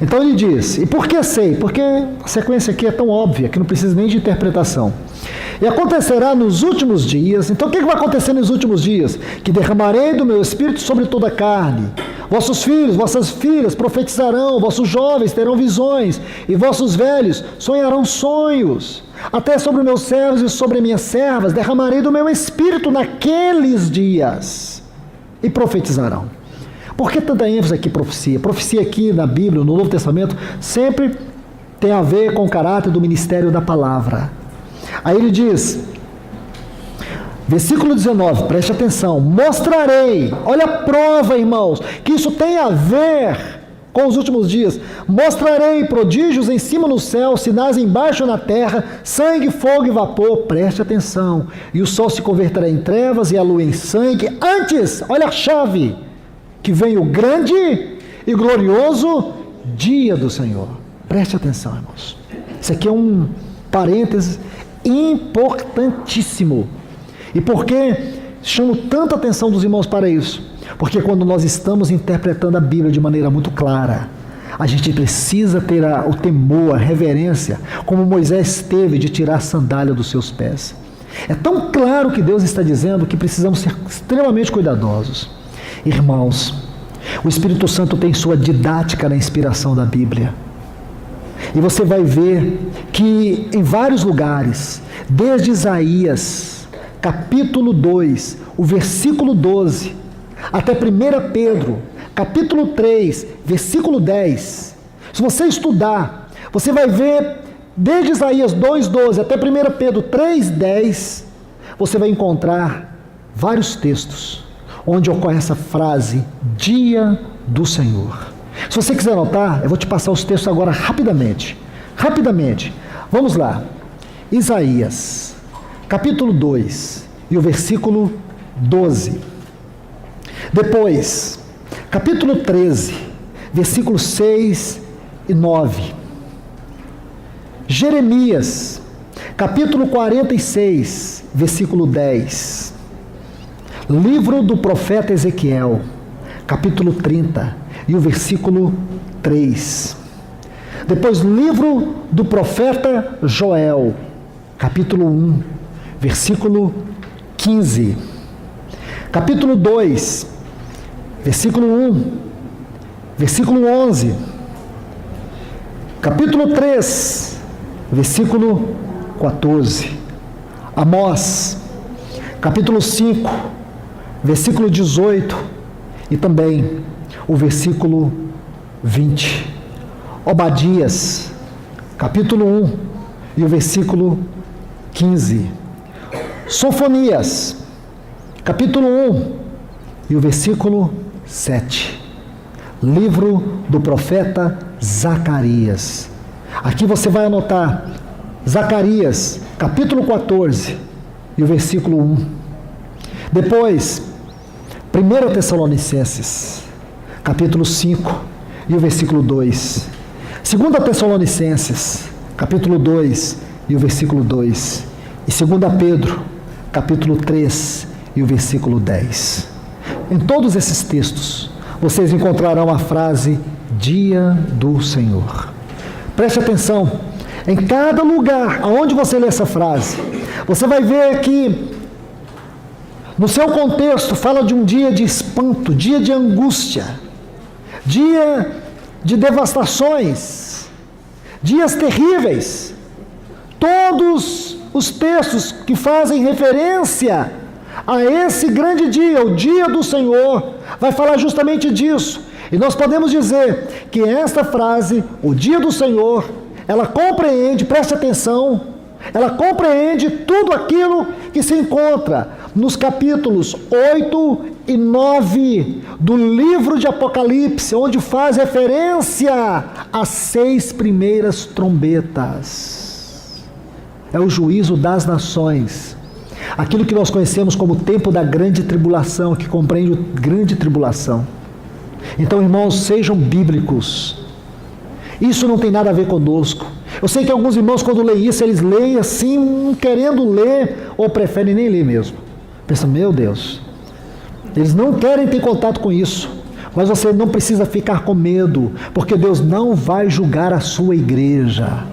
Então ele diz, e por que sei? Porque a sequência aqui é tão óbvia que não precisa nem de interpretação. E acontecerá nos últimos dias. Então o que vai acontecer nos últimos dias? Que derramarei do meu espírito sobre toda a carne. Vossos filhos, vossas filhas profetizarão, vossos jovens terão visões, e vossos velhos sonharão sonhos. Até sobre meus servos e sobre minhas servas derramarei do meu espírito naqueles dias, e profetizarão. Por que tanta ênfase aqui profecia? Profecia aqui na Bíblia, no Novo Testamento, sempre tem a ver com o caráter do ministério da palavra. Aí ele diz, versículo 19, preste atenção, mostrarei, olha a prova, irmãos, que isso tem a ver com os últimos dias. Mostrarei prodígios em cima no céu, sinais embaixo na terra, sangue, fogo e vapor, preste atenção, e o sol se converterá em trevas e a lua em sangue, antes, olha a chave, que vem o grande e glorioso dia do Senhor. Preste atenção, irmãos. Isso aqui é um parênteses importantíssimo. E por que chamo tanta atenção dos irmãos para isso? Porque quando nós estamos interpretando a Bíblia de maneira muito clara, a gente precisa ter o temor, a reverência, como Moisés teve de tirar a sandália dos seus pés. É tão claro que Deus está dizendo que precisamos ser extremamente cuidadosos. Irmãos, o Espírito Santo tem sua didática na inspiração da Bíblia. E você vai ver que em vários lugares, desde Isaías, capítulo 2, o versículo 12, até 1 Pedro, capítulo 3, versículo 10, se você estudar, você vai ver, desde Isaías 2,12 até 1 Pedro 3,10, você vai encontrar vários textos onde ocorre essa frase, dia do Senhor. Se você quiser anotar, eu vou te passar os textos agora rapidamente. Vamos lá. Isaías, capítulo 2, e o versículo 12. Depois, capítulo 13, versículos 6 e 9. Jeremias, capítulo 46, versículo 10. Livro do profeta Ezequiel, capítulo 30, e o versículo 3. Depois, livro do profeta Joel, capítulo 1, versículo 15. Capítulo 2, versículo 1, versículo 11. Capítulo 3, versículo 14. Amós, capítulo 5, versículo 18 e também o versículo 20. Obadias, capítulo 1 e o versículo 15. Sofonias, capítulo 1 e o versículo 7. Livro do profeta Zacarias. Aqui você vai anotar Zacarias, capítulo 14 e o versículo 1. Depois, 1 Tessalonicenses, capítulo 5 e o versículo 2. 2 Tessalonicenses, capítulo 2 e o versículo 2. E 2 Pedro, capítulo 3 e o versículo 10. Em todos esses textos, vocês encontrarão a frase dia do Senhor. Preste atenção, em cada lugar aonde você lê essa frase, você vai ver que no seu contexto fala de um dia de espanto, dia de angústia, dia de devastações, dias terríveis. Todos os textos que fazem referência a esse grande dia, o dia do Senhor, vai falar justamente disso. E nós podemos dizer que esta frase, o dia do Senhor, ela compreende, preste atenção, ela compreende tudo aquilo que se encontra nos capítulos 8 e 9 do livro de Apocalipse, onde faz referência às 6 primeiras trombetas. É o juízo das nações. Aquilo que nós conhecemos como tempo da grande tribulação, que compreende a grande tribulação. Então, irmãos, sejam bíblicos. Isso não tem nada a ver conosco. Eu sei que alguns irmãos, quando leem isso, eles leem assim, querendo ler, ou preferem nem ler mesmo. Pensam, meu Deus, eles não querem ter contato com isso. Mas você não precisa ficar com medo, porque Deus não vai julgar a sua igreja.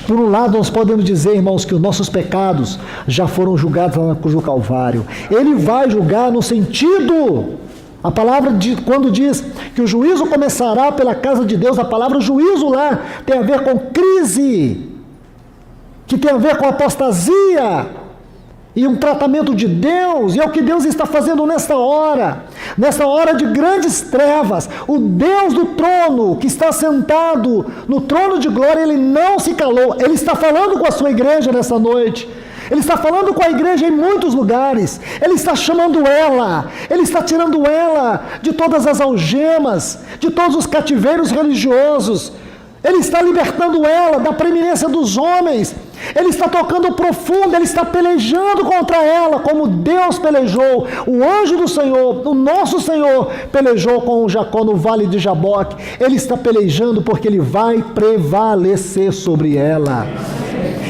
Por um lado, nós podemos dizer, irmãos, que os nossos pecados já foram julgados lá na cruz do Calvário. Ele vai julgar no sentido, a palavra quando diz que o juízo começará pela casa de Deus, a palavra juízo lá tem a ver com crise, que tem a ver com apostasia, e um tratamento de Deus, e é o que Deus está fazendo nesta hora de grandes trevas. O Deus do trono, que está sentado no trono de glória, Ele não se calou, Ele está falando com a sua igreja nessa noite, Ele está falando com a igreja em muitos lugares, Ele está chamando ela, Ele está tirando ela de todas as algemas, de todos os cativeiros religiosos, Ele está libertando ela da preeminência dos homens, Ele está tocando profundo, Ele está pelejando contra ela, como Deus pelejou, o anjo do Senhor, o nosso Senhor, pelejou com Jacó no vale de Jaboque. Ele está pelejando porque Ele vai prevalecer sobre ela.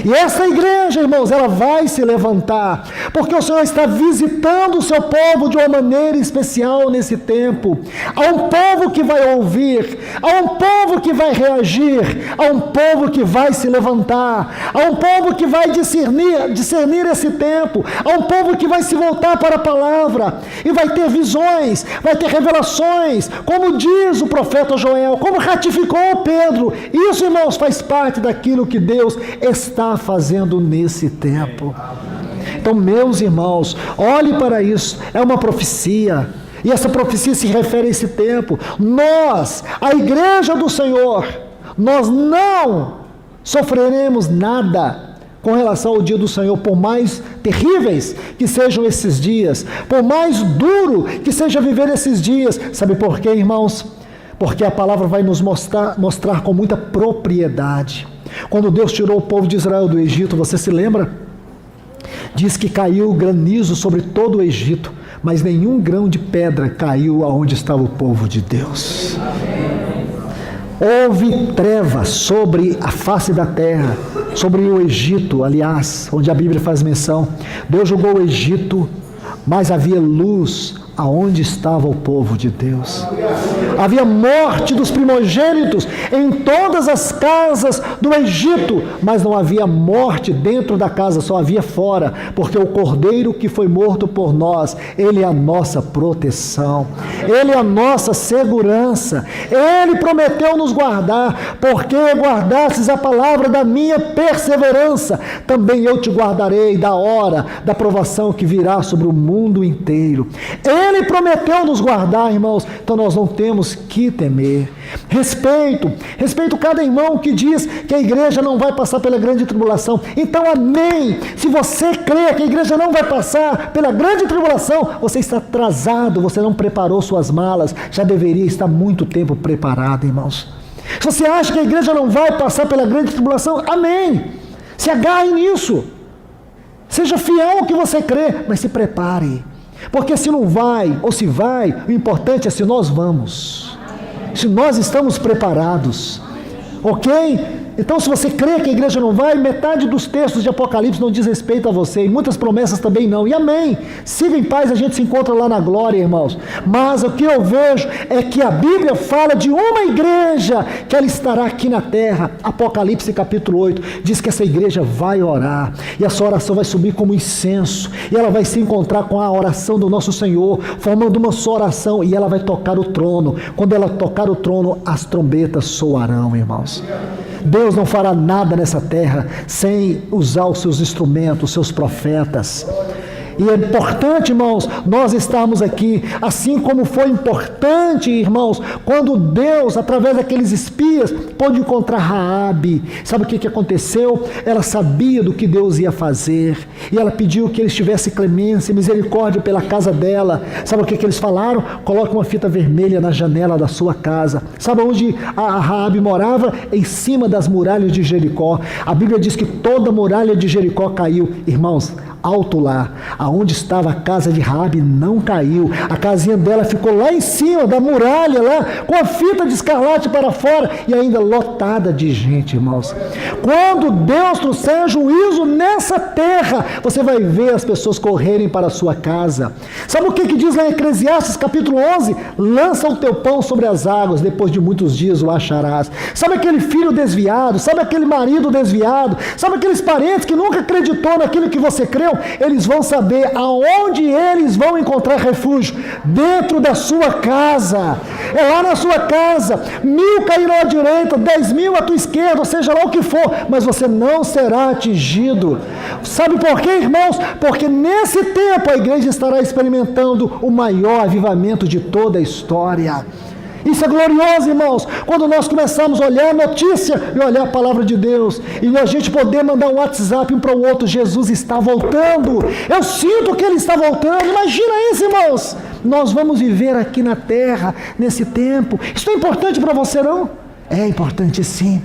E essa igreja, irmãos, ela vai se levantar, porque o Senhor está visitando o seu povo de uma maneira especial nesse tempo. Há um povo que vai ouvir, há um povo que vai reagir, há um povo que vai se levantar, há um povo que vai discernir esse tempo, há um povo que vai se voltar para a palavra, e vai ter visões, vai ter revelações, como diz o profeta Joel, como ratificou Pedro. Isso, irmãos, faz parte daquilo que Deus está fazendo nesse tempo. Então, meus irmãos, olhe para isso, é uma profecia, e essa profecia se refere a esse tempo. Nós, a igreja do Senhor, nós não sofreremos nada com relação ao dia do Senhor, por mais terríveis que sejam esses dias, por mais duro que seja viver esses dias. Sabe por quê, irmãos? Porque a palavra vai nos mostrar com muita propriedade. Quando Deus tirou o povo de Israel do Egito, você se lembra? Diz que caiu granizo sobre todo o Egito, mas nenhum grão de pedra caiu aonde estava o povo de Deus. Houve treva sobre a face da terra, sobre o Egito, aliás, onde a Bíblia faz menção. Deus julgou o Egito, mas havia luz aonde estava o povo de Deus. Havia morte dos primogênitos em todas as casas do Egito, mas não havia morte dentro da casa, só havia fora, porque o Cordeiro que foi morto por nós, Ele é a nossa proteção, Ele é a nossa segurança. Ele prometeu nos guardar, porque guardastes a palavra da minha perseverança, também eu te guardarei da hora da provação que virá sobre o mundo inteiro. Ele prometeu nos guardar, irmãos, então nós não temos que temer. Respeito cada irmão que diz que a igreja não vai passar pela grande tribulação. Então, amém. Se você crê que a igreja não vai passar pela grande tribulação, você está atrasado, você não preparou suas malas, já deveria estar muito tempo preparado, irmãos. Se você acha que a igreja não vai passar pela grande tribulação, amém. Se agarre nisso. Seja fiel ao que você crê, mas se prepare. Porque se não vai, ou se vai, o importante é se nós vamos. Se nós estamos preparados. Ok? Então, se você crê que a igreja não vai, metade dos textos de Apocalipse não diz respeito a você, e muitas promessas também não. E amém. Siga em paz, a gente se encontra lá na glória, irmãos. Mas o que eu vejo é que a Bíblia fala de uma igreja, que ela estará aqui na terra. Apocalipse capítulo 8, diz que essa igreja vai orar, e essa oração vai subir como incenso, e ela vai se encontrar com a oração do nosso Senhor, formando uma só oração, e ela vai tocar o trono. Quando ela tocar o trono, as trombetas soarão, irmãos. Deus não fará nada nessa terra sem usar os seus instrumentos, os seus profetas. E é importante, irmãos, nós estarmos aqui, assim como foi importante, irmãos, quando Deus, através daqueles espias, pôde encontrar Raabe. Sabe o que aconteceu? Ela sabia do que Deus ia fazer, e ela pediu que eles tivessem clemência e misericórdia pela casa dela. Sabe o que eles falaram? Coloque uma fita vermelha na janela da sua casa. Sabe onde a Raabe morava? Em cima das muralhas de Jericó. A Bíblia diz que toda a muralha de Jericó caiu. Irmãos, alto lá, aonde estava a casa de Raabe não caiu, a casinha dela ficou lá em cima da muralha, lá, com a fita de escarlate para fora, e ainda lotada de gente, irmãos. Quando Deus trouxer juízo nessa terra, você vai ver as pessoas correrem para a sua casa. Sabe o que diz lá em Eclesiastes capítulo 11? Lança o teu pão sobre as águas, depois de muitos dias o acharás. Sabe aquele filho desviado, sabe aquele marido desviado, sabe aqueles parentes que nunca acreditou naquilo que você creu? Eles vão saber aonde eles vão encontrar refúgio, dentro da sua casa. É lá na sua casa. 1000 cairão à direita, 10.000 à tua esquerda, ou seja lá o que for, mas você não será atingido. Sabe por quê, irmãos? Porque nesse tempo a igreja estará experimentando o maior avivamento de toda a história. Isso é glorioso, irmãos, quando nós começamos a olhar a notícia e olhar a palavra de Deus, e a gente poder mandar um WhatsApp um para o outro: Jesus está voltando, eu sinto que Ele está voltando. Imagina isso, irmãos. Nós vamos viver aqui na terra, nesse tempo. Isso é importante para você, não? É importante sim,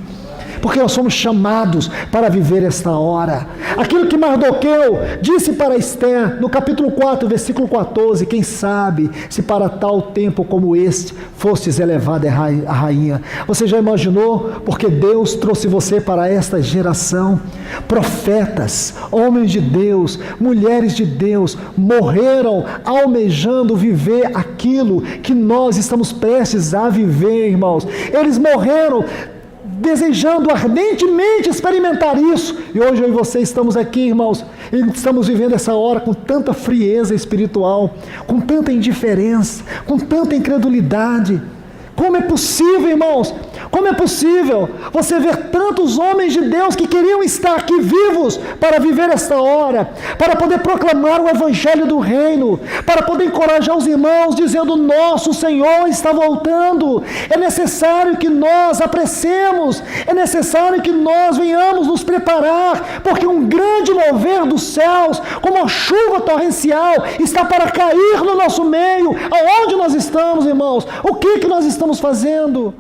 porque nós somos chamados para viver esta hora. Aquilo que Mardoqueu disse para Esther, no capítulo 4, versículo 14: quem sabe se para tal tempo como este fostes elevada a rainha. Você já imaginou? Porque Deus trouxe você para esta geração. Profetas, homens de Deus, mulheres de Deus, morreram almejando viver aquilo que nós estamos prestes a viver, irmãos. Eles morreram desejando ardentemente experimentar isso, e hoje eu e você estamos aqui, irmãos, e estamos vivendo essa hora com tanta frieza espiritual, com tanta indiferença, com tanta incredulidade. Como é possível, irmãos? Como é possível você ver tantos homens de Deus que queriam estar aqui vivos para viver esta hora, para poder proclamar o evangelho do reino, para poder encorajar os irmãos dizendo: nosso Senhor está voltando. É necessário que nós apressemos, é necessário que nós venhamos nos preparar, porque um grande mover dos céus, como a chuva torrencial, está para cair no nosso meio. Aonde nós estamos, irmãos? O que nós estamos fazendo?